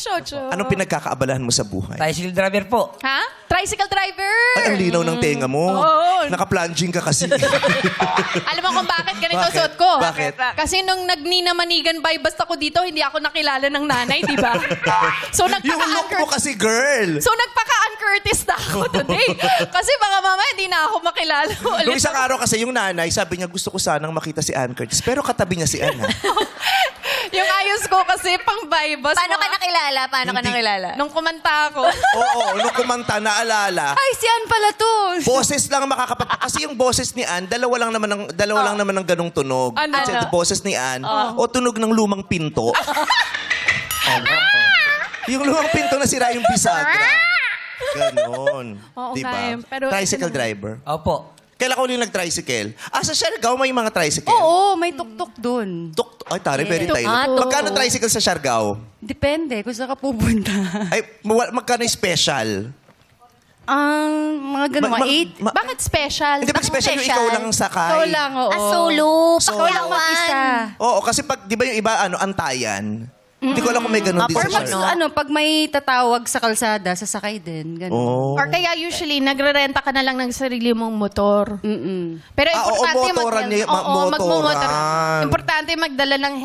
Chocho. Anong pinagkakaabalahan mo sa buhay? Tricycle driver po. Ha? Tricycle driver! Ay, ang linaw ng tenga mo. Oo. Naka-plunging ka kasi. Alam mo kung bakit ganito Bakit? suot ko? Bakit? Kasi nung nagninamanigan by basta ko dito, hindi ako nakilala ng nanay, di ba? So Yung look mo kasi, girl. So nagpaka-Ann Curtis na ako today. Kasi baka mamaya hindi na ako makilala ulit. Nung isang araw kasi yung nanay, sabi niya, gusto ko sanang makita si Ann Curtis. Pero katabi niya si Ann, ha? Yung ayos ko kasi pang Vibas. Paano ka nakilala? Paano ka Hindi. nakilala? Nung kumanta ako. Oo, nung kumanta, naalala. Ay, si Ann pala to. Boses lang kasi yung boses ni Ann, dalawa lang naman ng ganong tunog. Ano? Kasi the boses ni Ann, o tunog ng lumang pinto. Yung lumang pinto na sira yung bisagra. Ganon. Oo Diba? nga eh, pero- Tricycle driver. Opo. Kailan ko ulit nag-tricycle? Sa Siargao may mga tricycle. Oo, may tuktok dun. Ay, tari, very tayo. Tuk-tuk. Magkano tricycle sa Siargao? Depende kung saan ka pupunta. Ay, magkano yung special? Mga ganun, mga 8. Bakit special? Hindi, pag special yung ikaw lang ang sakay. Ikaw lang, oo. Solo. So- Ikaw lang mag-isa. Oo, kasi pag, di ba yung iba, antayan? Hindi ko alam kung may ganun din Or sa mag, Siargao. pag may tatawag sa kalsada, sasakay din. Ganun. Oh. Or kaya usually, nagre-renta ka na lang ng sarili mong motor. Mm-mm. Pero Oo, importante motoran niya, magmomotor. motoran. Importante magdala ng